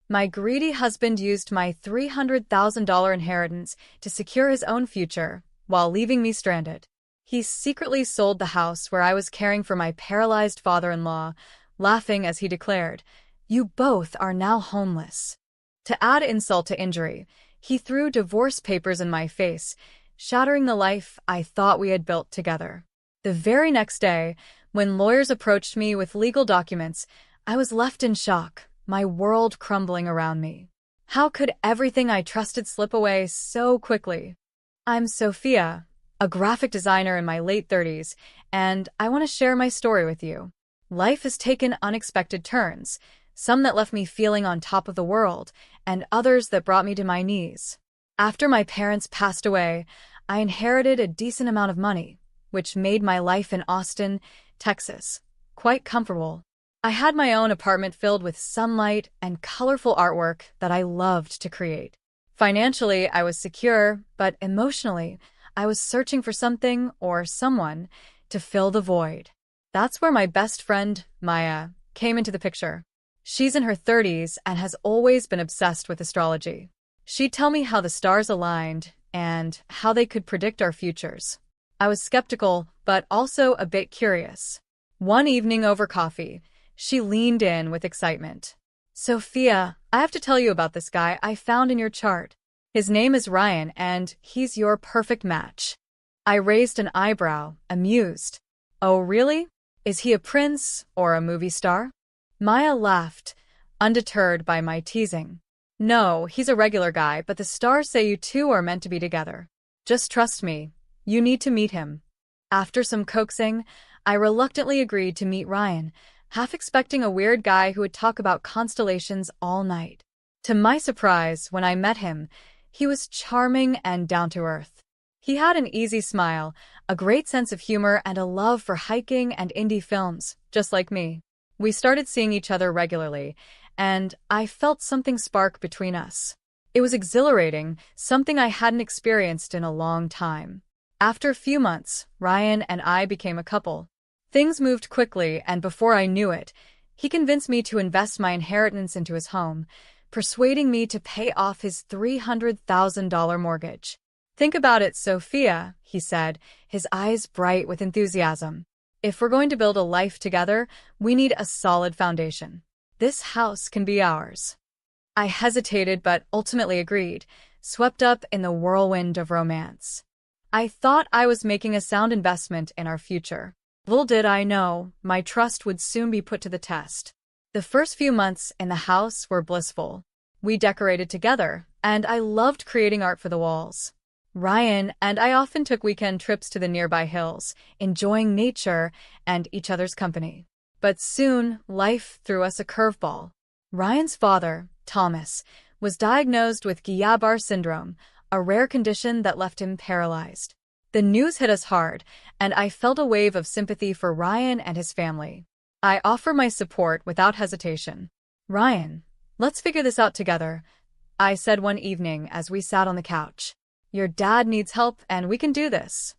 My greedy husband used my $300,000 inheritance to secure his own future, while leaving me stranded. He secretly sold the house where I was caring for my paralyzed father-in-law, laughing as he declared, "You both are now homeless." To add insult to injury, he threw divorce papers in my face, shattering the life I thought we had built together. The very next day, when lawyers approached me with legal documents, I was left in shock, my world crumbling around me. How could everything I trusted slip away so quickly? I'm Sophia, a graphic designer in my late 30s, and I want to share my story with you. Life has taken unexpected turns, some that left me feeling on top of the world, and others that brought me to my knees. After my parents passed away, I inherited a decent amount of money, which made my life in Austin, Texas, quite comfortable. I had my own apartment filled with sunlight and colorful artwork that I loved to create. Financially, I was secure, but emotionally, I was searching for something or someone to fill the void. That's where my best friend, Maya, came into the picture. She's in her 30s and has always been obsessed with astrology. She'd tell me how the stars aligned and how they could predict our futures. I was skeptical, but also a bit curious. One evening over coffee, she leaned in with excitement. "Sophia, I have to tell you about this guy I found in your chart. His name is Ryan, and he's your perfect match." I raised an eyebrow, amused. "Oh, really? Is he a prince or a movie star?" Maya laughed, undeterred by my teasing. "No, he's a regular guy, but the stars say you two are meant to be together. Just trust me. You need to meet him." After some coaxing, I reluctantly agreed to meet Ryan, half expecting a weird guy who would talk about constellations all night. To my surprise, when I met him, he was charming and down-to-earth. He had an easy smile, a great sense of humor, and a love for hiking and indie films, just like me. We started seeing each other regularly, and I felt something spark between us. It was exhilarating, something I hadn't experienced in a long time. After a few months, Ryan and I became a couple. Things moved quickly, and before I knew it, he convinced me to invest my inheritance into his home, persuading me to pay off his $300,000 mortgage. "Think about it, Sophia," he said, his eyes bright with enthusiasm. "If we're going to build a life together, we need a solid foundation. This house can be ours." I hesitated but ultimately agreed, swept up in the whirlwind of romance. I thought I was making a sound investment in our future. Little did I know, my trust would soon be put to the test. The first few months in the house were blissful. We decorated together, and I loved creating art for the walls. Ryan and I often took weekend trips to the nearby hills, enjoying nature and each other's company. But soon, life threw us a curveball. Ryan's father, Thomas, was diagnosed with Guillain-Barré syndrome, a rare condition that left him paralyzed. The news hit us hard, and I felt a wave of sympathy for Ryan and his family. I offered my support without hesitation. "Ryan, let's figure this out together," I said one evening as we sat on the couch. "Your dad needs help, and we can do this."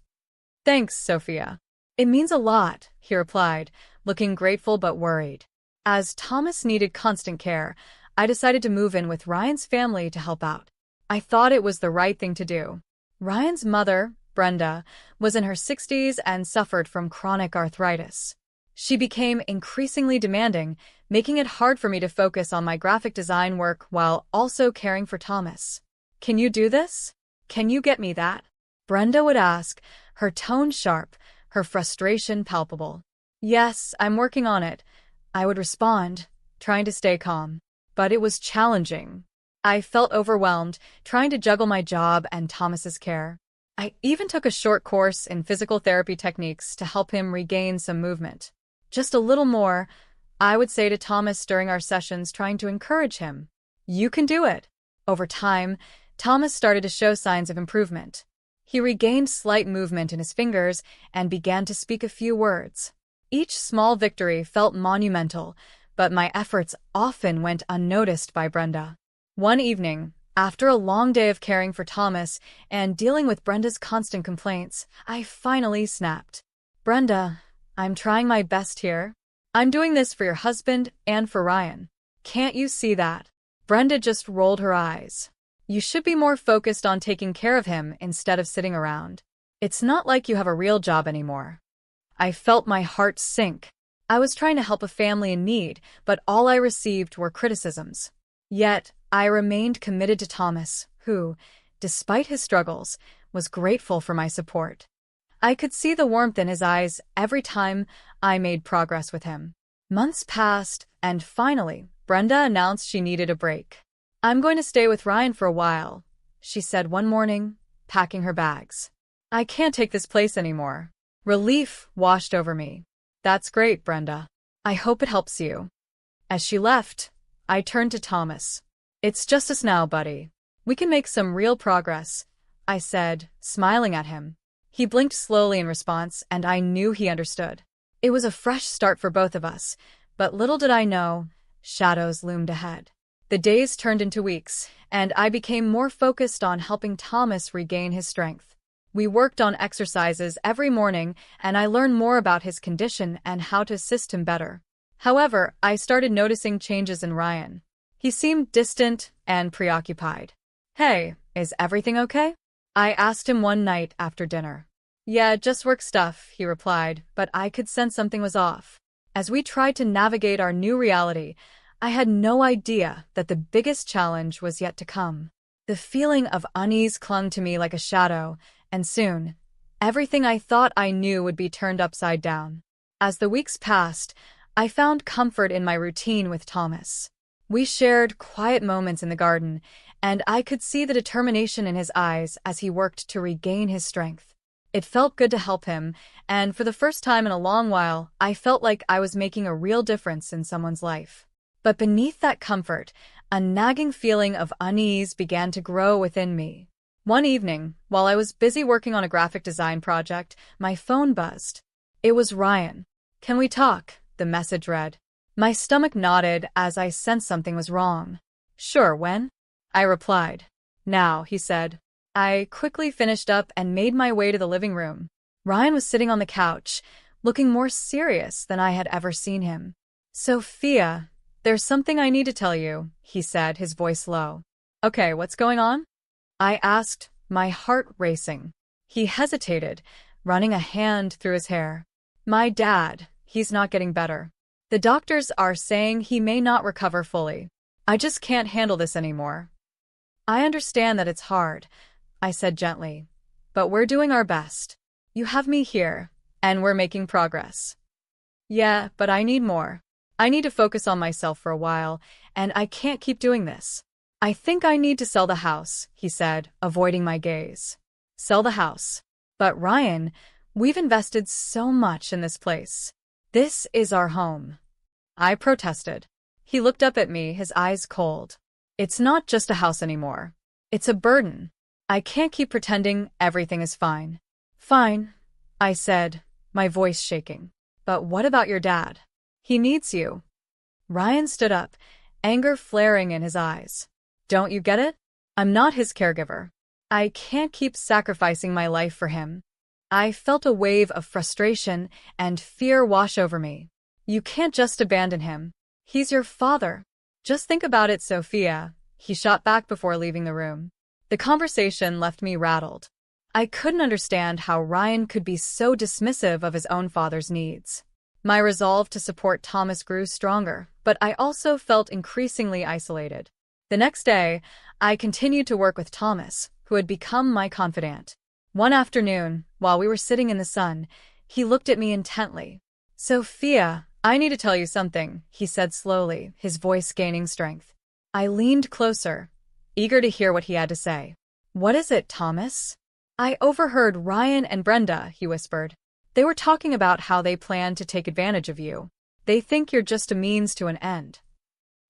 "Thanks, Sophia. It means a lot," he replied, looking grateful but worried. As Thomas needed constant care, I decided to move in with Ryan's family to help out. I thought it was the right thing to do. Ryan's mother, Brenda, was in her 60s and suffered from chronic arthritis. She became increasingly demanding, making it hard for me to focus on my graphic design work while also caring for Thomas. "Can you do this? Can you get me that?" Brenda would ask, her tone sharp, her frustration palpable. "Yes, I'm working on it," I would respond, trying to stay calm. But it was challenging. I felt overwhelmed, trying to juggle my job and Thomas's care. I even took a short course in physical therapy techniques to help him regain some movement. "Just a little more," I would say to Thomas during our sessions, trying to encourage him. "You can do it." Over time, Thomas started to show signs of improvement. He regained slight movement in his fingers and began to speak a few words. Each small victory felt monumental, but my efforts often went unnoticed by Brenda. One evening, after a long day of caring for Thomas and dealing with Brenda's constant complaints, I finally snapped. "Brenda, I'm trying my best here. I'm doing this for your husband and for Ryan. Can't you see that?" Brenda just rolled her eyes. You should be more focused on taking care of him instead of sitting around. It's not like you have a real job anymore. I felt my heart sink. I was trying to help a family in need, but all I received were criticisms. Yet, I remained committed to Thomas, who, despite his struggles, was grateful for my support. I could see the warmth in his eyes every time I made progress with him. Months passed, and finally, Brenda announced she needed a break. I'm going to stay with Ryan for a while, she said one morning, packing her bags. I can't take this place anymore. Relief washed over me. That's great, Brenda. I hope it helps you. As she left, I turned to Thomas. It's just us now, buddy. We can make some real progress, I said, smiling at him. He blinked slowly in response, and I knew he understood. It was a fresh start for both of us, but little did I know, shadows loomed ahead. The days turned into weeks, and I became more focused on helping Thomas regain his strength. We worked on exercises every morning, and I learned more about his condition and how to assist him better. However, I started noticing changes in Ryan. He seemed distant and preoccupied. Hey, is everything okay? I asked him one night after dinner. Yeah, just work stuff, he replied, but I could sense something was off. As we tried to navigate our new reality, I had no idea that the biggest challenge was yet to come. The feeling of unease clung to me like a shadow, and soon, everything I thought I knew would be turned upside down. As the weeks passed, I found comfort in my routine with Thomas. We shared quiet moments in the garden, and I could see the determination in his eyes as he worked to regain his strength. It felt good to help him, and for the first time in a long while, I felt like I was making a real difference in someone's life. But beneath that comfort, a nagging feeling of unease began to grow within me. One evening, while I was busy working on a graphic design project, my phone buzzed. It was Ryan. Can we talk? The message read. My stomach nodded as I sensed something was wrong. Sure, when? I replied. Now, he said. I quickly finished up and made my way to the living room. Ryan was sitting on the couch, looking more serious than I had ever seen him. Sophia, there's something I need to tell you, he said, his voice low. Okay, what's going on? I asked, my heart racing. He hesitated, running a hand through his hair. My dad, he's not getting better. The doctors are saying he may not recover fully. I just can't handle this anymore. I understand that it's hard, I said gently, but we're doing our best. You have me here, and we're making progress. Yeah, but I need more. I need to focus on myself for a while, and I can't keep doing this. I think I need to sell the house, he said, avoiding my gaze. Sell the house. But Ryan, we've invested so much in this place. This is our home. I protested. He looked up at me, his eyes cold. It's not just a house anymore. It's a burden. I can't keep pretending everything is fine. Fine, I said, my voice shaking. But what about your dad? He needs you. Ryan stood up, anger flaring in his eyes. Don't you get it? I'm not his caregiver. I can't keep sacrificing my life for him. I felt a wave of frustration and fear wash over me. You can't just abandon him. He's your father. Just think about it, Sophia, he shot back before leaving the room. The conversation left me rattled. I couldn't understand how Ryan could be so dismissive of his own father's needs. My resolve to support Thomas grew stronger, but I also felt increasingly isolated. The next day, I continued to work with Thomas, who had become my confidant. One afternoon, while we were sitting in the sun, he looked at me intently. Sophia, I need to tell you something, he said slowly, his voice gaining strength. I leaned closer, eager to hear what he had to say. What is it, Thomas? I overheard Ryan and Brenda, he whispered. They were talking about how they plan to take advantage of you. They think you're just a means to an end.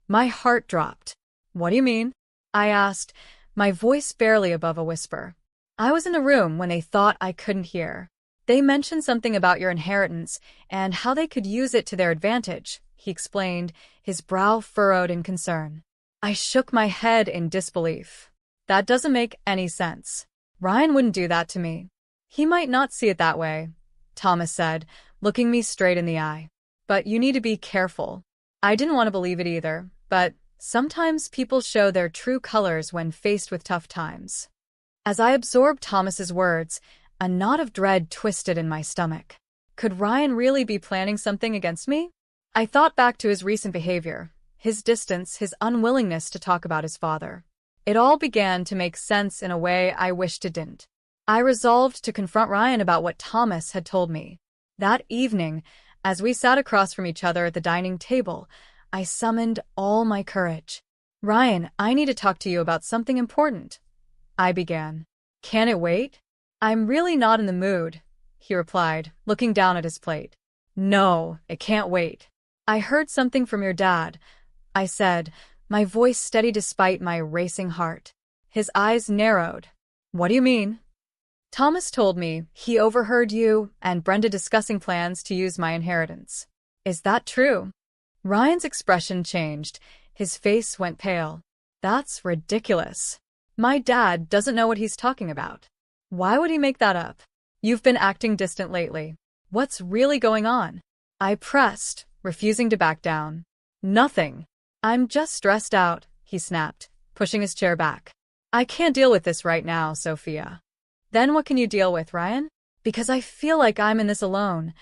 My heart dropped. What do you mean? I asked, my voice barely above a whisper. I was in the room when they thought I couldn't hear. They mentioned something about your inheritance and how they could use it to their advantage, he explained, his brow furrowed in concern. I shook my head in disbelief. That doesn't make any sense. Ryan wouldn't do that to me. He might not see it that way, Thomas said, looking me straight in the eye. But you need to be careful. I didn't want to believe it either, but Sometimes people show their true colors when faced with tough times. As I absorbed Thomas's words, a knot of dread twisted in my stomach. Could Ryan really be planning something against me? I thought back to his recent behavior, his distance, his unwillingness to talk about his father. It all began to make sense in a way I wished it didn't. I resolved to confront Ryan about what Thomas had told me. That evening, as we sat across from each other at the dining table, I summoned all my courage. "Ryan, I need to talk to you about something important," I began. "Can it wait?" "I'm really not in the mood," he replied, looking down at his plate. "No, it can't wait." "I heard something from your dad," I said, my voice steady despite my racing heart. His eyes narrowed. "What do you mean?" "Thomas told me he overheard you and Brenda discussing plans to use my inheritance." "Is that true?" Ryan's expression changed. His face went pale. "That's ridiculous. My dad doesn't know what he's talking about. Why would he make that up? You've been acting distant lately. What's really going on?" I pressed, refusing to back down. "Nothing. I'm just stressed out," he snapped, pushing his chair back. "I can't deal with this right now, Sophia." "Then what can you deal with, Ryan?" "Because I feel like I'm in this alone,"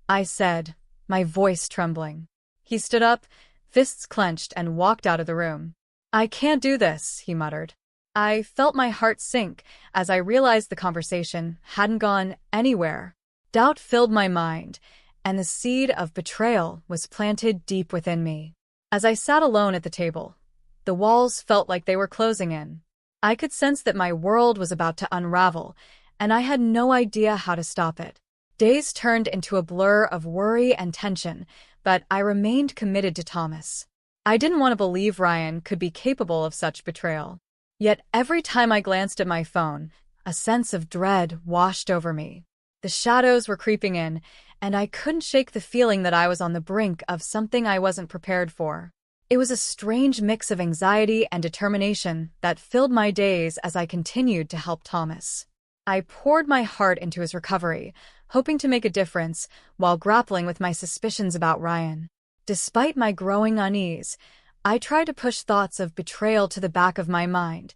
I said, my voice trembling. He stood up, fists clenched, and walked out of the room. "I can't do this," he muttered. I felt my heart sink as I realized the conversation hadn't gone anywhere. Doubt filled my mind, and the seed of betrayal was planted deep within me. As I sat alone at the table, the walls felt like they were closing in. I could sense that my world was about to unravel, and I had no idea how to stop it. Days turned into a blur of worry and tension, but I remained committed to Thomas. I didn't want to believe Ryan could be capable of such betrayal. Yet every time I glanced at my phone, a sense of dread washed over me. The shadows were creeping in, and I couldn't shake the feeling that I was on the brink of something I wasn't prepared for. It was a strange mix of anxiety and determination that filled my days as I continued to help Thomas. I poured my heart into his recovery, hoping to make a difference while grappling with my suspicions about Ryan. Despite my growing unease, I tried to push thoughts of betrayal to the back of my mind,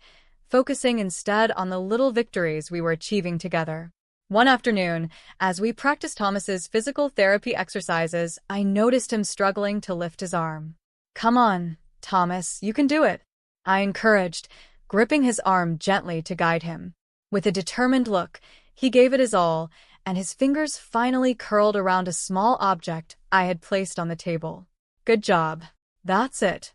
focusing instead on the little victories we were achieving together. One afternoon, as we practiced Thomas's physical therapy exercises, I noticed him struggling to lift his arm. "Come on, Thomas, you can do it," I encouraged, gripping his arm gently to guide him. With a determined look, he gave it his all, and his fingers finally curled around a small object I had placed on the table. "Good job. That's it."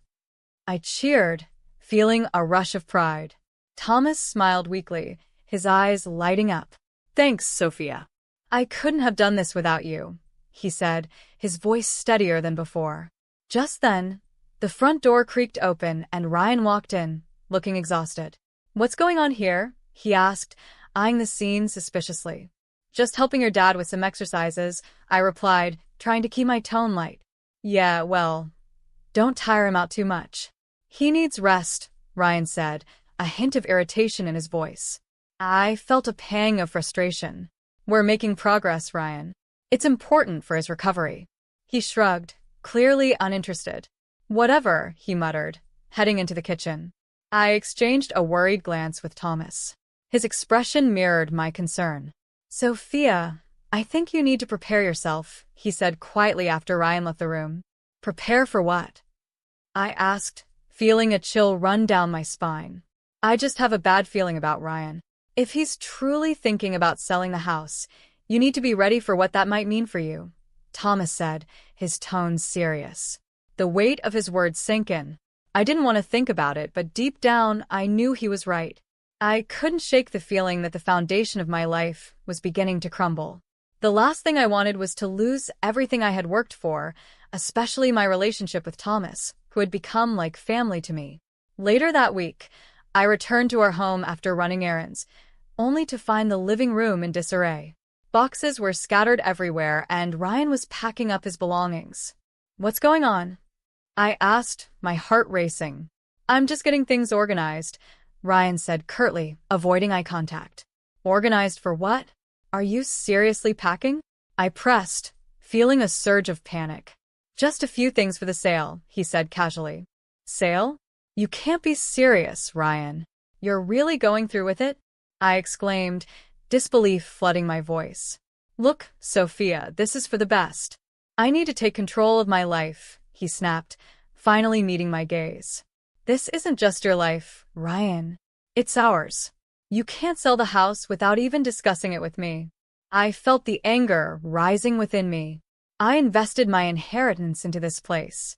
I cheered, feeling a rush of pride. Thomas smiled weakly, his eyes lighting up. "Thanks, Sophia. I couldn't have done this without you," he said, his voice steadier than before. Just then, the front door creaked open and Ryan walked in, looking exhausted. "What's going on here?" he asked, eyeing the scene suspiciously. "Just helping your dad with some exercises," I replied, trying to keep my tone light. "Yeah, well, don't tire him out too much." "He needs rest," Ryan said, a hint of irritation in his voice. I felt a pang of frustration. "We're making progress, Ryan. It's important for his recovery." He shrugged, clearly uninterested. "Whatever," he muttered, heading into the kitchen. I exchanged a worried glance with Thomas. His expression mirrored my concern. "Sophia, I think you need to prepare yourself," he said quietly after Ryan left the room. "Prepare for what?" I asked, feeling a chill run down my spine. "I just have a bad feeling about Ryan. If he's truly thinking about selling the house, you need to be ready for what that might mean for you," Thomas said, his tone serious. The weight of his words sank in. I didn't want to think about it, but deep down, I knew he was right. I couldn't shake the feeling that the foundation of my life was beginning to crumble. The last thing I wanted was to lose everything I had worked for, especially my relationship with Thomas, who had become like family to me. Later that week, I returned to our home after running errands, only to find the living room in disarray. Boxes were scattered everywhere, and Ryan was packing up his belongings. "What's going on?" I asked, my heart racing. "I'm just getting things organized," Ryan said curtly, avoiding eye contact. "Organized for what? Are you seriously packing?" I pressed, feeling a surge of panic. "Just a few things for the sale," he said casually. Sale? You can't be serious, Ryan. You're really going through with it? I exclaimed, disbelief flooding my voice. Look, Sophia, this is for the best. I need to take control of my life, he snapped, finally meeting my gaze. This isn't just your life, Ryan. It's ours. You can't sell the house without even discussing it with me. I felt the anger rising within me. I invested my inheritance into this place.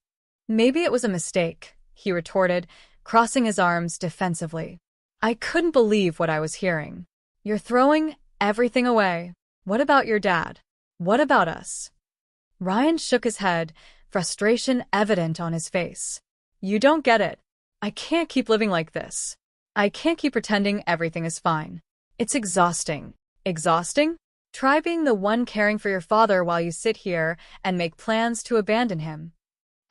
Maybe it was a mistake, he retorted, crossing his arms defensively. I couldn't believe what I was hearing. You're throwing everything away. What about your dad? What about us? Ryan shook his head, frustration evident on his face. You don't get it. I can't keep living like this. I can't keep pretending everything is fine. It's exhausting. Exhausting? Try being the one caring for your father while you sit here and make plans to abandon him.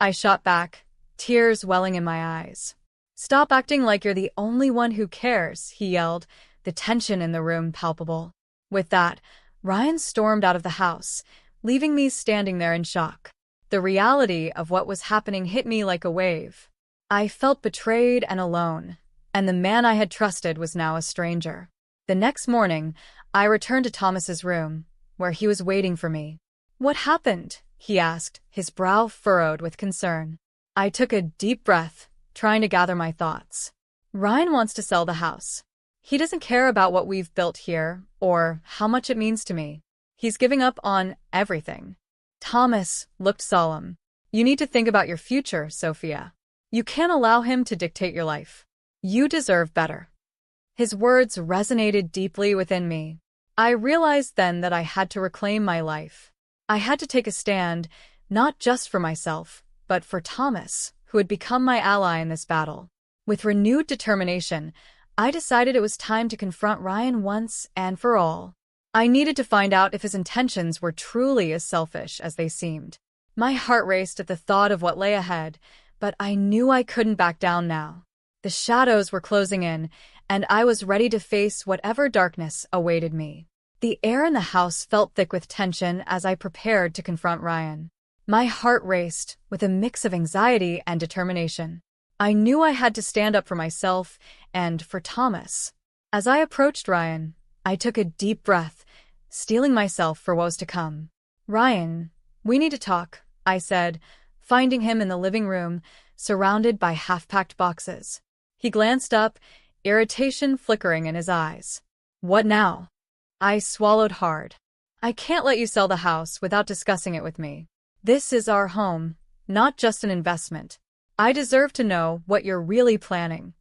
I shot back, tears welling in my eyes. Stop acting like you're the only one who cares, he yelled, the tension in the room palpable. With that, Ryan stormed out of the house, leaving me standing there in shock. The reality of what was happening hit me like a wave. I felt betrayed and alone, and the man I had trusted was now a stranger. The next morning, I returned to Thomas's room, where he was waiting for me. What happened? He asked, his brow furrowed with concern. I took a deep breath, trying to gather my thoughts. Ryan wants to sell the house. He doesn't care about what we've built here, or how much it means to me. He's giving up on everything. Thomas looked solemn. You need to think about your future, Sophia. You can't allow him to dictate your life. You deserve better. His words resonated deeply within me. I realized then that I had to reclaim my life. I had to take a stand, not just for myself, but for Thomas, who had become my ally in this battle. With renewed determination, I decided it was time to confront Ryan once and for all. I needed to find out if his intentions were truly as selfish as they seemed. My heart raced at the thought of what lay ahead, but I knew I couldn't back down now. The shadows were closing in, and I was ready to face whatever darkness awaited me. The air in the house felt thick with tension as I prepared to confront Ryan. My heart raced, with a mix of anxiety and determination. I knew I had to stand up for myself and for Thomas. As I approached Ryan, I took a deep breath, steeling myself for what was to come. Ryan, we need to talk, I said, finding him in the living room, surrounded by half-packed boxes. He glanced up, irritation flickering in his eyes. What now? I swallowed hard. I can't let you sell the house without discussing it with me. This is our home, not just an investment. I deserve to know what you're really planning.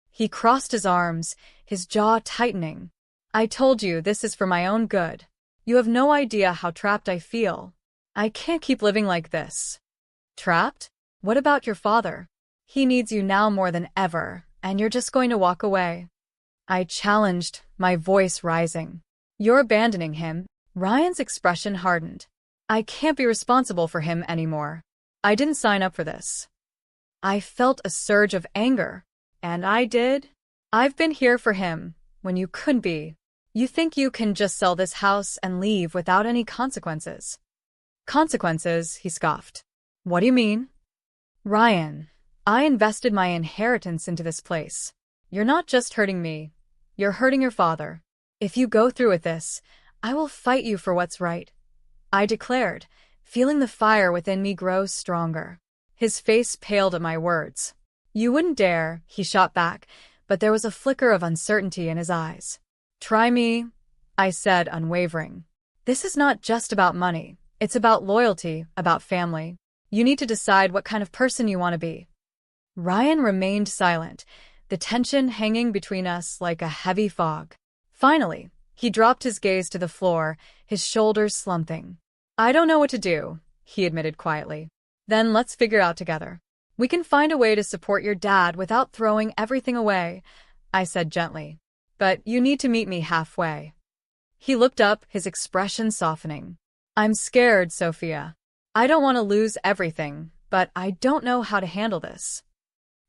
He crossed his arms, his jaw tightening. I told you this is for my own good. You have no idea how trapped I feel. I can't keep living like this. Trapped? What about your father? He needs you now more than ever, and you're just going to walk away. I challenged, my voice rising. You're abandoning him. Ryan's expression hardened. I can't be responsible for him anymore. I didn't sign up for this. I felt a surge of anger. And I did? I've been here for him, when you couldn't be. You think you can just sell this house and leave without any consequences? Consequences, he scoffed. What do you mean? Ryan, I invested my inheritance into this place. You're not just hurting me. You're hurting your father. If you go through with this, I will fight you for what's right. I declared, feeling the fire within me grow stronger. His face paled at my words. You wouldn't dare, he shot back, but there was a flicker of uncertainty in his eyes. Try me, I said, unwavering. This is not just about money. It's about loyalty, about family. You need to decide what kind of person you want to be. Ryan remained silent, the tension hanging between us like a heavy fog. Finally, he dropped his gaze to the floor, his shoulders slumping. I don't know what to do, he admitted quietly. Then let's figure it out together. We can find a way to support your dad without throwing everything away, I said gently. But you need to meet me halfway. He looked up, his expression softening. I'm scared, Sophia. I don't want to lose everything, but I don't know how to handle this.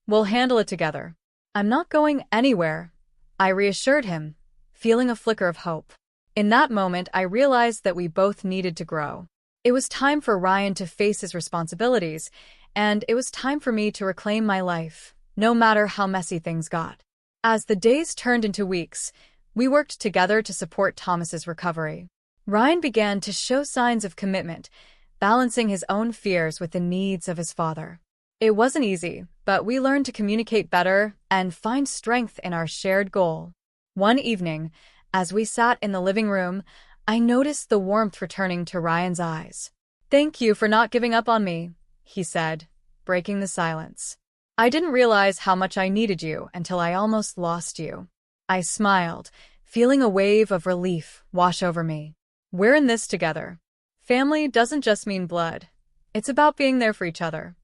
We'll handle it together. I'm not going anywhere, I reassured him, feeling a flicker of hope. In that moment, I realized that we both needed to grow. It was time for Ryan to face his responsibilities, and it was time for me to reclaim my life, no matter how messy things got. As the days turned into weeks, we worked together to support Thomas's recovery. Ryan began to show signs of commitment, balancing his own fears with the needs of his father. It wasn't easy, but we learned to communicate better and find strength in our shared goal. One evening, as we sat in the living room, I noticed the warmth returning to Ryan's eyes. "Thank you for not giving up on me," he said, breaking the silence. "I didn't realize how much I needed you until I almost lost you." I smiled, feeling a wave of relief wash over me. "We're in this together. Family doesn't just mean blood. It's about being there for each other."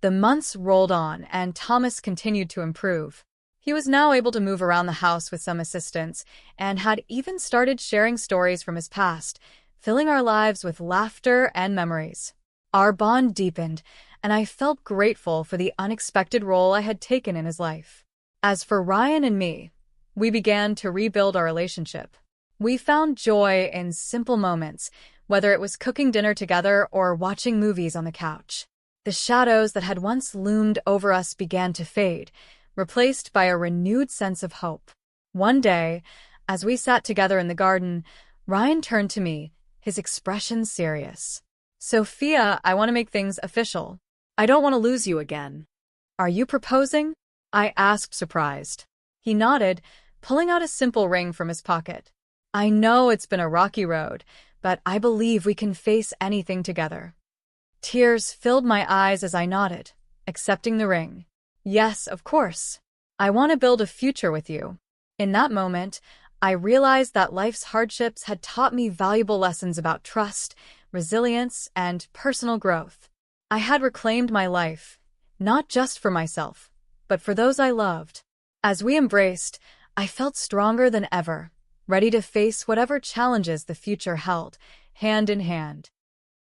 The months rolled on, and Thomas continued to improve. He was now able to move around the house with some assistance, and had even started sharing stories from his past, filling our lives with laughter and memories. Our bond deepened, and I felt grateful for the unexpected role I had taken in his life. As for Ryan and me, we began to rebuild our relationship. We found joy in simple moments, whether it was cooking dinner together or watching movies on the couch. The shadows that had once loomed over us began to fade, replaced by a renewed sense of hope. One day, as we sat together in the garden, Ryan turned to me, his expression serious. "Sophia, I want to make things official. I don't want to lose you again." "Are you proposing?" I asked, surprised. He nodded, pulling out a simple ring from his pocket. "I know it's been a rocky road, but I believe we can face anything together." Tears filled my eyes as I nodded, accepting the ring. "Yes, of course. I want to build a future with you." In that moment, I realized that life's hardships had taught me valuable lessons about trust, resilience, and personal growth. I had reclaimed my life, not just for myself, but for those I loved. As we embraced, I felt stronger than ever, ready to face whatever challenges the future held, hand in hand.